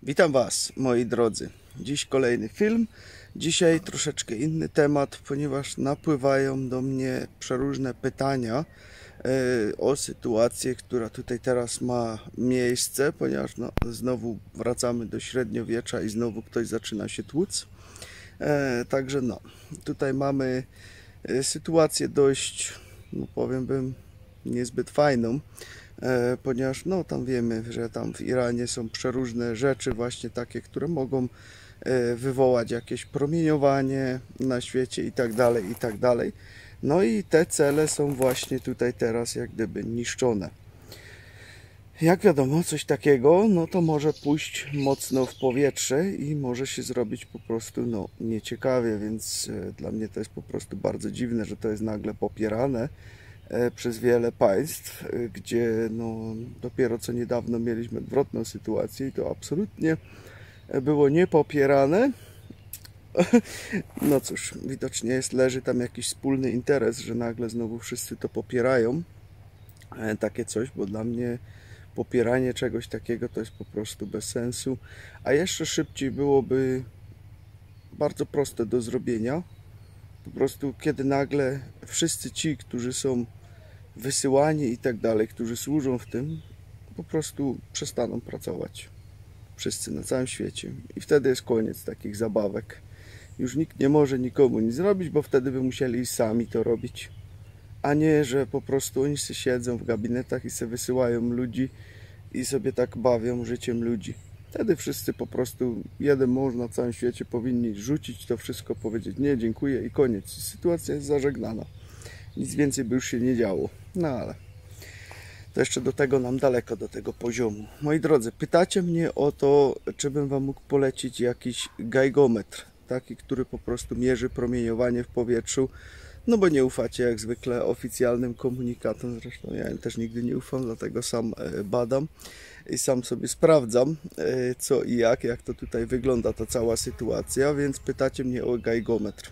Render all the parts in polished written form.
Witam Was, moi drodzy. Dziś kolejny film. Dzisiaj troszeczkę inny temat, ponieważ napływają do mnie przeróżne pytania o sytuację, która tutaj teraz ma miejsce, ponieważ znowu wracamy do średniowiecza i znowu ktoś zaczyna się tłuc. Także tutaj mamy sytuację dość, powiem niezbyt fajną, ponieważ tam wiemy, że tam w Iranie są przeróżne rzeczy właśnie takie, które mogą wywołać jakieś promieniowanie na świecie i tak dalej, i tak dalej. No i te cele są właśnie tutaj teraz jak gdyby niszczone. Jak wiadomo, coś takiego, to może pójść mocno w powietrze i może się zrobić po prostu nieciekawie, więc dla mnie to jest po prostu bardzo dziwne, że to jest nagle popierane przez wiele państw, gdzie dopiero co niedawno mieliśmy odwrotną sytuację i to absolutnie było niepopierane. No cóż, widocznie leży tam jakiś wspólny interes, że nagle znowu wszyscy to popierają. Takie coś, bo dla mnie popieranie czegoś takiego to jest po prostu bez sensu. A jeszcze szybciej byłoby bardzo proste do zrobienia. Po prostu kiedy nagle wszyscy ci, którzy są wysyłani i tak dalej, którzy służą w tym, po prostu przestaną pracować. Wszyscy na całym świecie. I wtedy jest koniec takich zabawek. Już nikt nie może nikomu nic zrobić, bo wtedy by musieli sami to robić. A nie, że po prostu oni sobie siedzą w gabinetach i sobie wysyłają ludzi i sobie tak bawią życiem ludzi. Wtedy wszyscy po prostu, jeden mąż na całym świecie powinni rzucić to wszystko, powiedzieć nie, dziękuję i koniec. Sytuacja jest zażegnana. Nic więcej by już się nie działo. Ale to jeszcze do tego nam daleko, do tego poziomu. Moi drodzy, pytacie mnie o to, czy bym Wam mógł polecić jakiś geigometr. Taki, który po prostu mierzy promieniowanie w powietrzu. No bo nie ufacie jak zwykle oficjalnym komunikatom. Zresztą ja im też nigdy nie ufam, dlatego sam badam i sam sobie sprawdzam co i jak to tutaj wygląda ta cała sytuacja. Więc pytacie mnie o geigometr.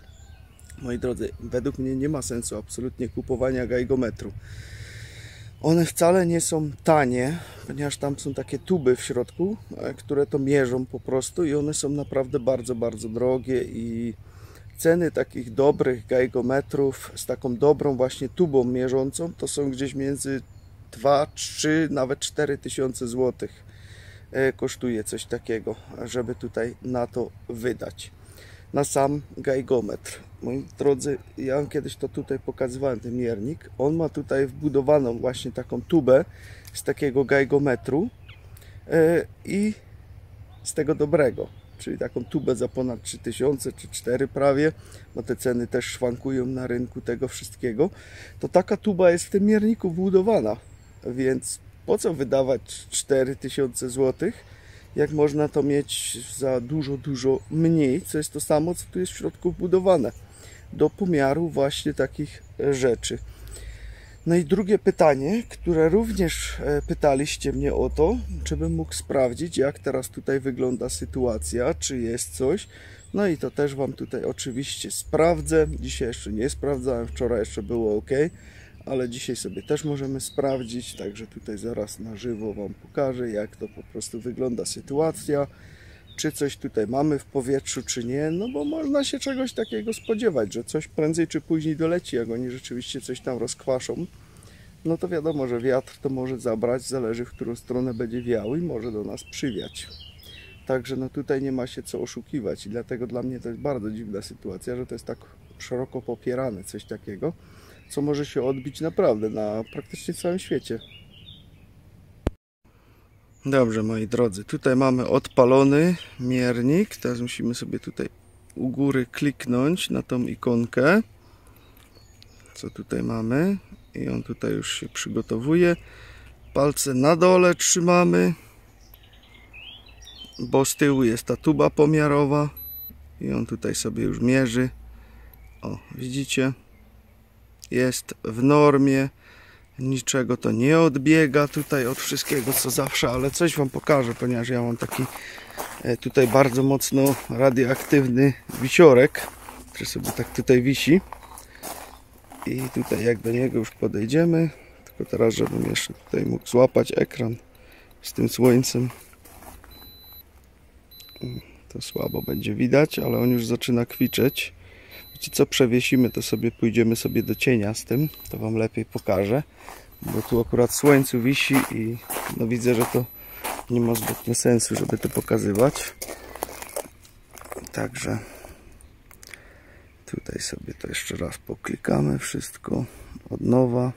Moi drodzy, według mnie nie ma sensu absolutnie kupowania geigometru. One wcale nie są tanie, ponieważ tam są takie tuby w środku, które to mierzą po prostu i one są naprawdę bardzo, bardzo drogie i ceny takich dobrych geigometrów z taką dobrą właśnie tubą mierzącą to są gdzieś między 2, 3, nawet 4 tysiące złotych kosztuje coś takiego, żeby tutaj na to wydać. Na sam geigometr. Moi drodzy, ja wam kiedyś to tutaj pokazywałem, ten miernik. On ma tutaj wbudowaną właśnie taką tubę z takiego geigometru i z tego dobrego, czyli taką tubę za ponad 3000 czy 4 prawie, bo te ceny też szwankują na rynku tego wszystkiego. To taka tuba jest w tym mierniku wbudowana, więc po co wydawać 4000 złotych, jak można to mieć za dużo mniej, co jest to samo, co tu jest w środku wbudowane, do pomiaru właśnie takich rzeczy. No i drugie pytanie, które również pytaliście mnie o to, czy bym mógł sprawdzić, jak teraz tutaj wygląda sytuacja, czy jest coś. No i to też Wam tutaj oczywiście sprawdzę. Dzisiaj jeszcze nie sprawdzałem, wczoraj jeszcze było ok, ale dzisiaj sobie też możemy sprawdzić, także tutaj zaraz na żywo Wam pokażę, jak to po prostu wygląda sytuacja, czy coś tutaj mamy w powietrzu, czy nie, no bo można się czegoś takiego spodziewać, że coś prędzej czy później doleci, jak oni rzeczywiście coś tam rozkwaszą, no to wiadomo, że wiatr to może zabrać, zależy w którą stronę będzie wiał i może do nas przywiać. Także tutaj nie ma się co oszukiwać i dlatego dla mnie to jest bardzo dziwna sytuacja, że to jest tak szeroko popierane coś takiego, co może się odbić naprawdę na praktycznie całym świecie. Dobrze, moi drodzy, tutaj mamy odpalony miernik. Teraz musimy sobie tutaj u góry kliknąć na tą ikonkę, co tutaj mamy, i on tutaj już się przygotowuje. Palce na dole trzymamy, bo z tyłu jest ta tuba pomiarowa i on tutaj sobie już mierzy. O, widzicie? Jest w normie, niczego to nie odbiega tutaj od wszystkiego co zawsze, ale coś Wam pokażę, ponieważ ja mam taki tutaj bardzo mocno radioaktywny wisiorek, który sobie tak tutaj wisi i tutaj jak do niego już podejdziemy, tylko teraz żebym jeszcze tutaj mógł złapać ekran z tym słońcem. To słabo będzie widać, ale on już zaczyna kwiczeć. Wiecie co, przewiesimy to sobie, pójdziemy sobie do cienia z tym, to wam lepiej pokażę, bo tu akurat słońcu wisi i no widzę, że to nie ma zbytnio sensu, żeby to pokazywać. Także tutaj sobie to jeszcze raz poklikamy wszystko od nowa.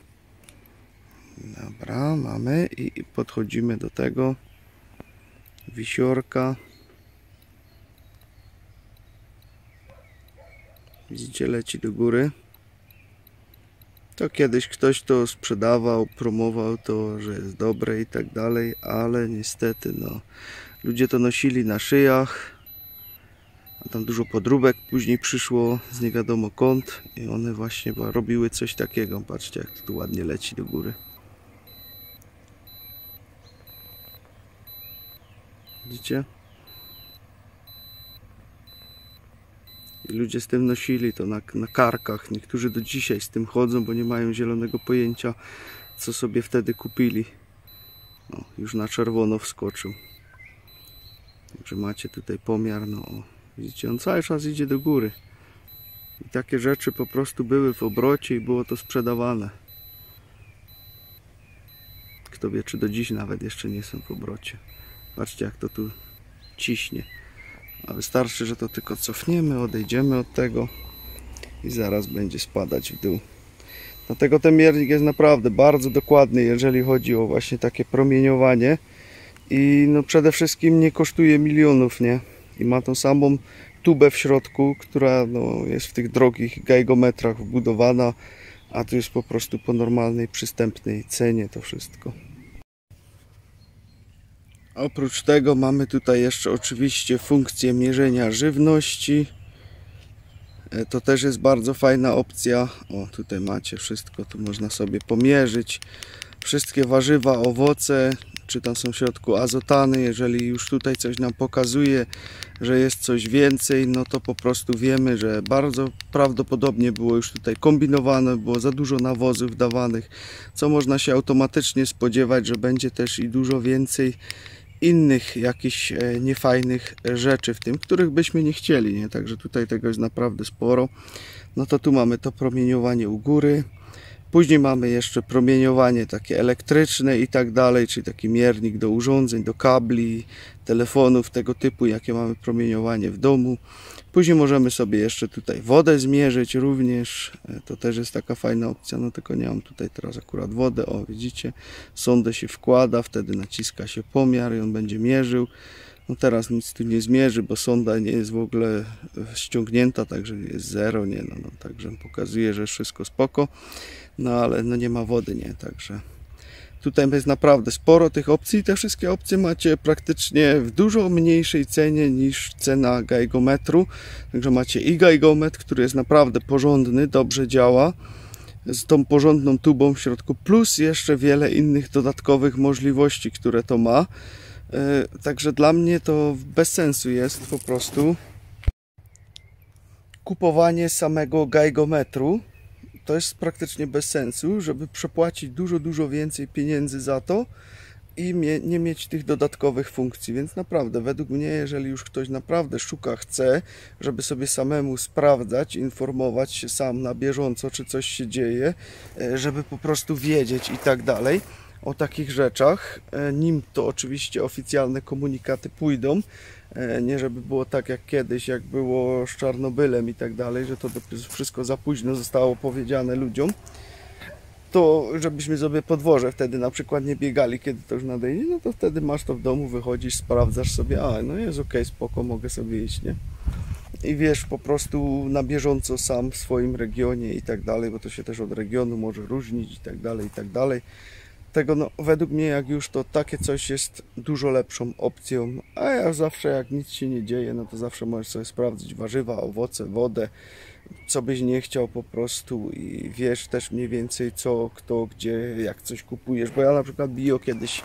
Dobra, mamy i podchodzimy do tego wisiorka. Widzicie, leci do góry. To kiedyś ktoś to sprzedawał, promował to, że jest dobre i tak dalej, ale niestety no, ludzie to nosili na szyjach, a tam dużo podróbek później przyszło z nie wiadomo skąd i one właśnie robiły coś takiego. Patrzcie, jak to tu ładnie leci do góry. Widzicie? I ludzie z tym nosili to na karkach. Niektórzy do dzisiaj z tym chodzą, bo nie mają zielonego pojęcia, co sobie wtedy kupili. O, już na czerwono wskoczył. Także macie tutaj pomiar. No, o, widzicie, on cały czas idzie do góry. I takie rzeczy po prostu były w obrocie i było to sprzedawane. Kto wie, czy do dziś nawet jeszcze nie są w obrocie. Patrzcie, jak to tu ciśnie. A wystarczy, że to tylko cofniemy, odejdziemy od tego i zaraz będzie spadać w dół. Dlatego ten miernik jest naprawdę bardzo dokładny, jeżeli chodzi o właśnie takie promieniowanie. I no przede wszystkim nie kosztuje milionów, nie? I ma tą samą tubę w środku, która no jest w tych drogich geigometrach wbudowana, a tu jest po prostu po normalnej, przystępnej cenie to wszystko. Oprócz tego mamy tutaj jeszcze oczywiście funkcję mierzenia żywności. To też jest bardzo fajna opcja. O, tutaj macie wszystko, tu można sobie pomierzyć. Wszystkie warzywa, owoce, czy tam są w środku azotany. Jeżeli już tutaj coś nam pokazuje, że jest coś więcej, no to po prostu wiemy, że bardzo prawdopodobnie było już tutaj kombinowane, było za dużo nawozów dawanych, co można się automatycznie spodziewać, że będzie też i dużo więcej innych jakichś niefajnych rzeczy w tym, których byśmy nie chcieli, nie? Także tutaj tego jest naprawdę sporo. No to tu mamy to promieniowanie u góry. Później mamy jeszcze promieniowanie takie elektryczne i tak dalej, czyli taki miernik do urządzeń, do kabli, telefonów, tego typu, jakie mamy promieniowanie w domu. Później możemy sobie jeszcze tutaj wodę zmierzyć również, to też jest taka fajna opcja, no tylko nie mam tutaj teraz akurat wodę. O, widzicie, sondę się wkłada, wtedy naciska się pomiar i on będzie mierzył. No teraz nic tu nie zmierzy, bo sonda nie jest w ogóle ściągnięta, także jest zero, nie, no także pokazuje, że wszystko spoko, no ale no nie ma wody, nie, także tutaj jest naprawdę sporo tych opcji. Te wszystkie opcje macie praktycznie w dużo mniejszej cenie niż cena geigometru. Także macie i geigometr, który jest naprawdę porządny, dobrze działa, z tą porządną tubą w środku, plus jeszcze wiele innych dodatkowych możliwości, które to ma. Także dla mnie to bez sensu jest po prostu kupowanie samego geigometru. To jest praktycznie bez sensu, żeby przepłacić dużo więcej pieniędzy za to i nie mieć tych dodatkowych funkcji. Więc naprawdę, według mnie, jeżeli już ktoś naprawdę chce, żeby sobie samemu sprawdzać, informować się sam na bieżąco, czy coś się dzieje, żeby po prostu wiedzieć i tak dalej o takich rzeczach, nim to oczywiście oficjalne komunikaty pójdą, nie żeby było tak jak kiedyś, jak było z Czarnobylem i tak dalej, że to wszystko za późno zostało powiedziane ludziom, to żebyśmy sobie po dworze wtedy na przykład nie biegali, kiedy to już nadejdzie, no to wtedy masz to w domu, wychodzisz, sprawdzasz sobie, a no jest okej, spoko, mogę sobie iść, nie? I wiesz po prostu na bieżąco sam w swoim regionie i tak dalej, bo to się też od regionu może różnić i tak dalej, i tak dalej. Tego no, według mnie jak już to takie coś jest dużo lepszą opcją, a ja zawsze jak nic się nie dzieje, no to zawsze możesz sobie sprawdzić warzywa, owoce, wodę, co byś nie chciał po prostu i wiesz też mniej więcej co, kto, gdzie, jak coś kupujesz, bo ja na przykład bio kiedyś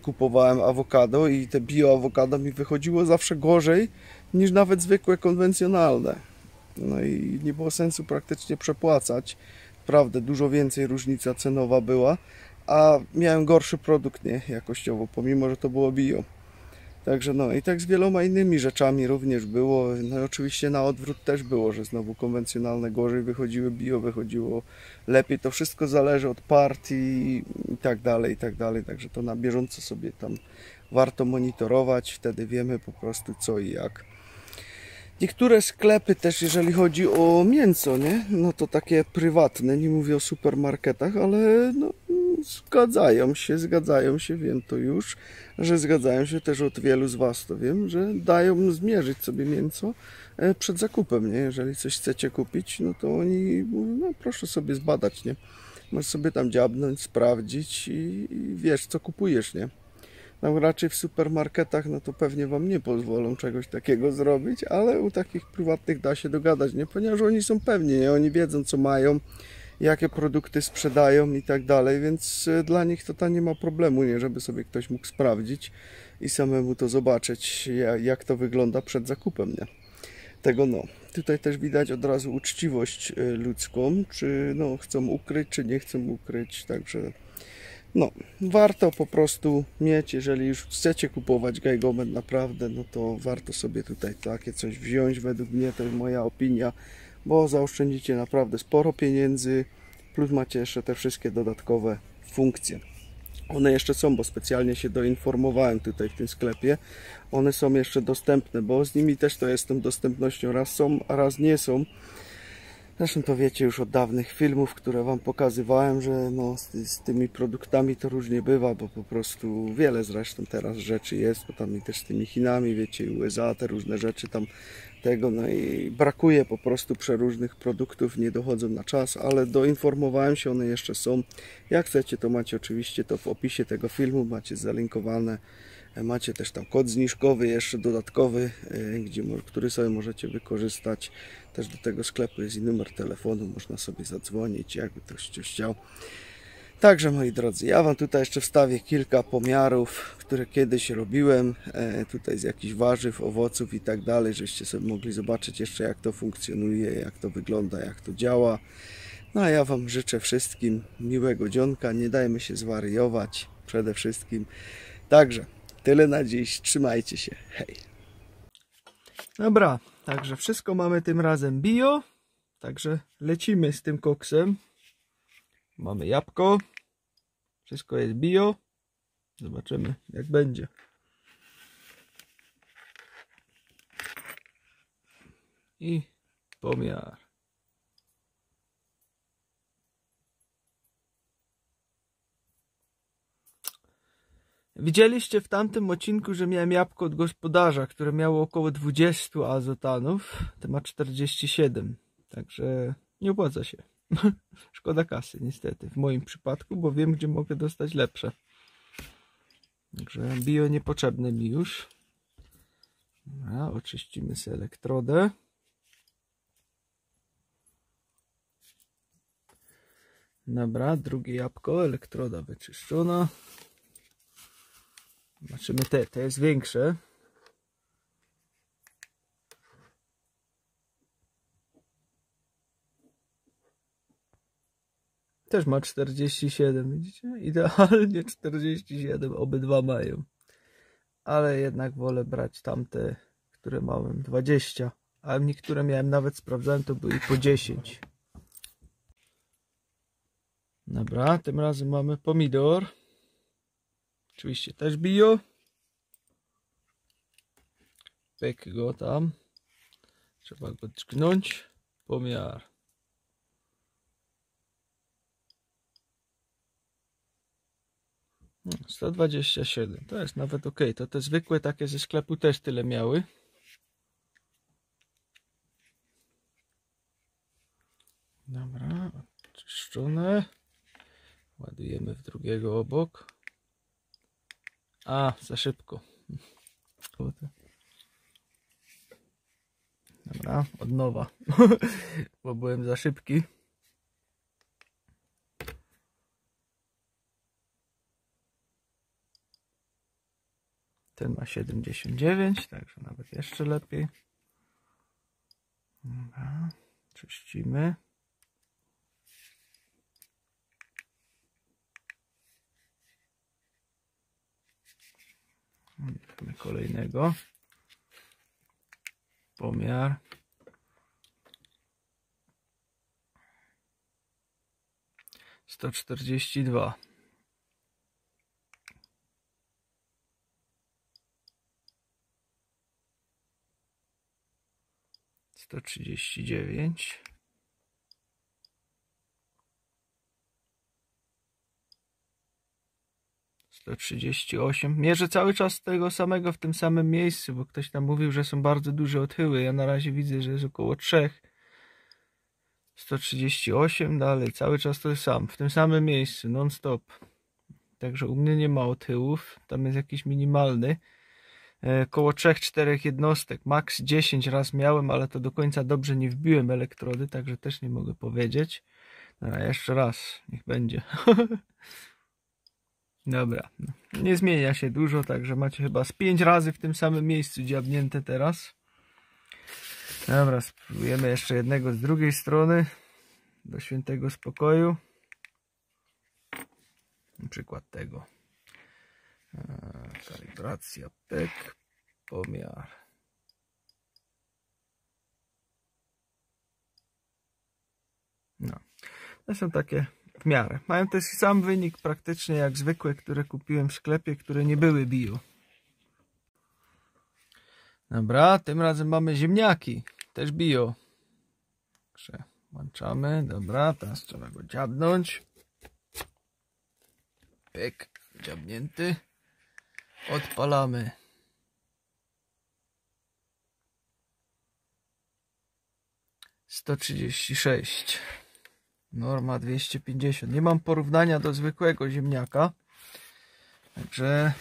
kupowałem awokado i te bio awokado mi wychodziło zawsze gorzej niż nawet zwykłe konwencjonalne, no i nie było sensu praktycznie przepłacać, naprawdę dużo więcej różnica cenowa była, a miałem gorszy produkt, nie, jakościowo, pomimo że to było bio. Także no i tak z wieloma innymi rzeczami również było. No i oczywiście na odwrót też było, że znowu konwencjonalne gorzej wychodziły, bio wychodziło lepiej. To wszystko zależy od partii i tak dalej, i tak dalej. Także to na bieżąco sobie tam warto monitorować, wtedy wiemy po prostu co i jak. Niektóre sklepy też, jeżeli chodzi o mięso, nie? No to takie prywatne, nie mówię o supermarketach, ale no, zgadzają się, wiem to już, że zgadzają się też od wielu z Was, to wiem, że dają zmierzyć sobie mięso przed zakupem, nie? Jeżeli coś chcecie kupić, no to oni mówią, no proszę sobie zbadać, nie? Możesz sobie tam dziabnąć, sprawdzić i wiesz co kupujesz, nie? No raczej w supermarketach no to pewnie Wam nie pozwolą czegoś takiego zrobić, ale u takich prywatnych da się dogadać, nie? Ponieważ oni są pewni, nie? Oni wiedzą co mają, jakie produkty sprzedają i tak dalej, więc dla nich to nie ma problemu, nie? Żeby sobie ktoś mógł sprawdzić i samemu to zobaczyć, jak to wygląda przed zakupem, nie? Tego no. Tutaj też widać od razu uczciwość ludzką, czy no chcą ukryć, czy nie chcą ukryć, także no, warto po prostu mieć, jeżeli już chcecie kupować Geigomet naprawdę, no to warto sobie tutaj takie coś wziąć, według mnie to jest moja opinia, bo zaoszczędzicie naprawdę sporo pieniędzy, plus macie jeszcze te wszystkie dodatkowe funkcje. One jeszcze są, bo specjalnie się doinformowałem tutaj w tym sklepie, one są jeszcze dostępne, bo z nimi też to jest tą dostępnością, raz są, a raz nie są. Zresztą to wiecie już od dawnych filmów, które Wam pokazywałem, że no, z tymi produktami to różnie bywa, bo po prostu wiele zresztą teraz rzeczy jest, bo tam i też z tymi Chinami, wiecie, USA, te różne rzeczy tam tego, no i brakuje po prostu przeróżnych produktów, nie dochodzą na czas, ale doinformowałem się, one jeszcze są. Jak chcecie, to macie oczywiście to w opisie tego filmu, macie zalinkowane. Macie też tam kod zniżkowy jeszcze dodatkowy, który sobie możecie wykorzystać. Też do tego sklepu jest i numer telefonu, można sobie zadzwonić, jakby ktoś chciał. Także moi drodzy, ja Wam tutaj jeszcze wstawię kilka pomiarów, które kiedyś robiłem, tutaj z jakichś warzyw, owoców i tak dalej, żeście sobie mogli zobaczyć jeszcze jak to funkcjonuje, jak to wygląda, jak to działa. No a ja Wam życzę wszystkim miłego dzionka, nie dajmy się zwariować przede wszystkim. Także tyle na dziś, trzymajcie się, hej. Dobra, także wszystko mamy tym razem bio, także lecimy z tym koksem. Mamy jabłko, wszystko jest bio, zobaczymy jak będzie. I pomiar. Widzieliście w tamtym odcinku, że miałem jabłko od gospodarza, które miało około 20 azotanów. To ma 47. Także nie opłaca się. Szkoda kasy niestety w moim przypadku, bo wiem gdzie mogę dostać lepsze. Także bio niepotrzebne mi już. Dobra, oczyścimy sobie elektrodę. Dobra, drugie jabłko, elektroda wyczyszczona. Zobaczymy to jest większe. Też ma 47, widzicie? Idealnie 47, obydwa mają. Ale jednak wolę brać tamte, które miałem 20. A niektóre miałem nawet, sprawdzałem, to były po 10. Dobra, tym razem mamy pomidor. Oczywiście też bio. Pyk go tam. Trzeba go dźgnąć. Pomiar. No, 127. To jest nawet ok. To te zwykłe takie ze sklepu też tyle miały. Dobra, oczyszczone. Ładujemy w drugiego obok. A, za szybko. Dobra, od nowa. Bo byłem za szybki. Ten ma 79, także nawet jeszcze lepiej. Dobra, czyścimy. Mamy kolejnego. Pomiar. 142. 139. 138. Mierzę cały czas tego samego w tym samym miejscu, bo ktoś tam mówił, że są bardzo duże odchyły. Ja na razie widzę, że jest około 3. 138, dalej, cały czas to sam, w tym samym miejscu, non stop. Także u mnie nie ma odchyłów, tam jest jakiś minimalny. Koło 3-4 jednostek, maks 10 raz miałem, ale to do końca dobrze nie wbiłem elektrody, także też nie mogę powiedzieć. Dobra, jeszcze raz, niech będzie. Dobra, nie zmienia się dużo, także macie chyba z 5 razy w tym samym miejscu dziabnięte teraz. Dobra, spróbujemy jeszcze jednego z drugiej strony, do świętego spokoju. Na przykład tego. Kalibracja, pek, pomiar. No, to są takie w miarę. Mają też sam wynik praktycznie jak zwykłe, które kupiłem w sklepie, które nie były bio. Dobra, tym razem mamy ziemniaki, też bio. Także włączamy, dobra, teraz trzeba go dziabnąć. Pyk, dziabnięty. Odpalamy. ...136. Norma 250. Nie mam porównania do zwykłego ziemniaka. Także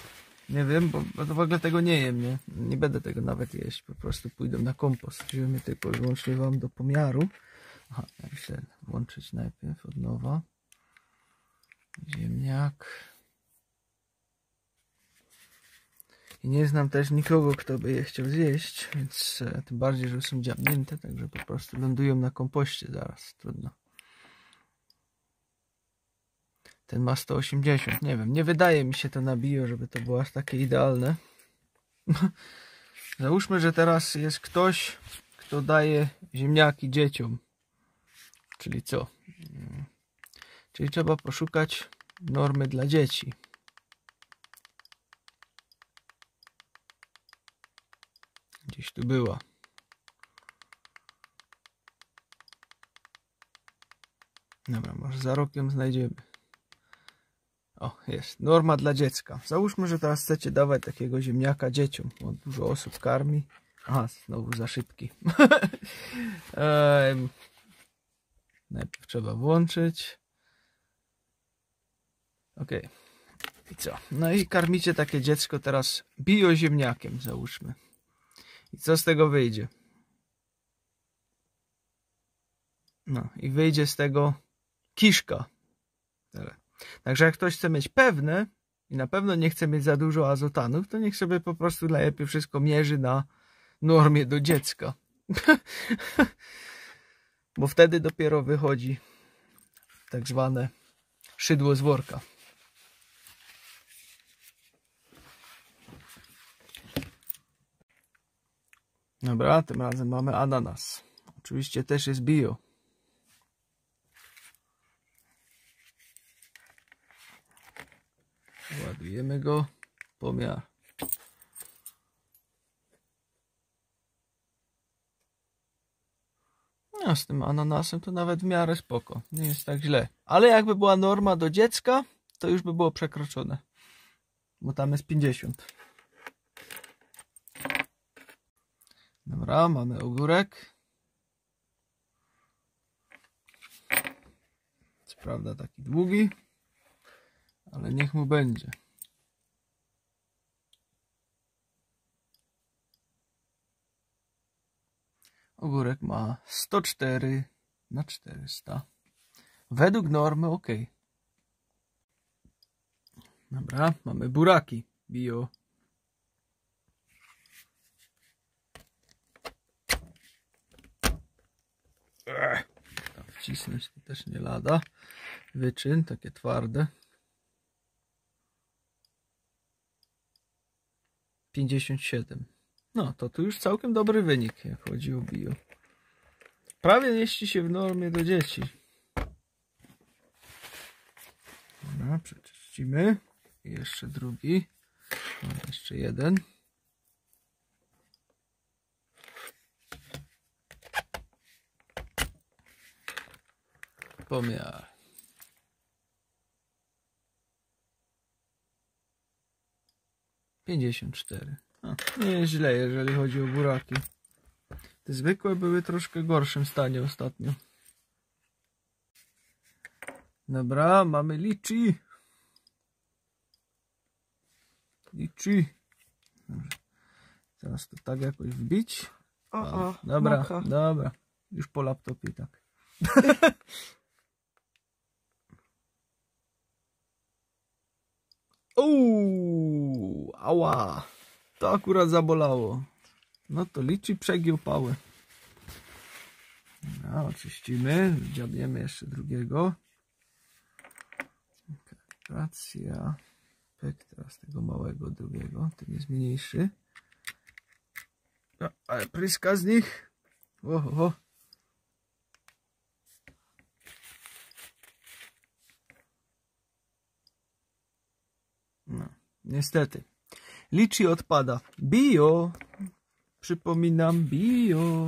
nie wiem, bo w ogóle tego nie jem, nie? Nie będę tego nawet jeść. Po prostu pójdę na kompost. Wziąłem tylko i wyłącznie wam do pomiaru. Aha, ja myślę włączyć najpierw od nowa. Ziemniak. I nie znam też nikogo, kto by je chciał zjeść, więc tym bardziej, że są dziabnięte, także po prostu lądują na kompoście zaraz. Trudno. Ten ma 180, nie wiem, nie wydaje mi się to na bio, żeby to było aż takie idealne. Załóżmy, że teraz jest ktoś, kto daje ziemniaki dzieciom. Czyli co? Czyli trzeba poszukać normy dla dzieci. Gdzieś tu była. Dobra, może za rokiem znajdziemy. O, jest. Norma dla dziecka. Załóżmy, że teraz chcecie dawać takiego ziemniaka dzieciom, bo dużo osób karmi. Aha, znowu za szybki. Najpierw trzeba włączyć. Ok. I co? No i karmicie takie dziecko teraz bioziemniakiem, załóżmy. I co z tego wyjdzie? No i wyjdzie z tego kiszka. Tyle. Także jak ktoś chce mieć pewne i na pewno nie chce mieć za dużo azotanów, to niech sobie po prostu najlepiej wszystko mierzy na normie do dziecka. Bo wtedy dopiero wychodzi tak zwane szydło z worka. Dobra, tym razem mamy ananas. Oczywiście też jest bio. Ładujemy go. Pomiar. No, z tym ananasem to nawet w miarę spoko. Nie jest tak źle. Ale jakby była norma do dziecka, to już by było przekroczone. Bo tam jest 50. Dobra, mamy ogórek. Co prawda taki długi, ale niech mu będzie. Ogórek ma 104 na 400. Według normy ok. Dobra, mamy buraki bio. Wcisnąć to też nie lada. Wyczyn, takie twarde. 57. No, to tu już całkiem dobry wynik, jak chodzi o bio. Prawie mieści się w normie do dzieci. No, przeczyścimy. I jeszcze drugi. No, jeszcze jeden. Pomiar. ...54. Nieźle, jeżeli chodzi o buraki. Te zwykłe były troszkę w gorszym stanie ostatnio. Dobra, mamy liczy. Liczy. Teraz to tak jakoś wbić. Dobra, mokra. Dobra. Już po laptopie tak. Ała. To akurat zabolało. No to liczy, przegiął pałę. No, oczyścimy. Dziabniemy jeszcze drugiego. Kalibracja. Pek teraz tego małego drugiego. Ten jest mniejszy. No, ale pryska z nich. Oho. No, niestety. Liczy odpada. Bio. Przypominam, bio.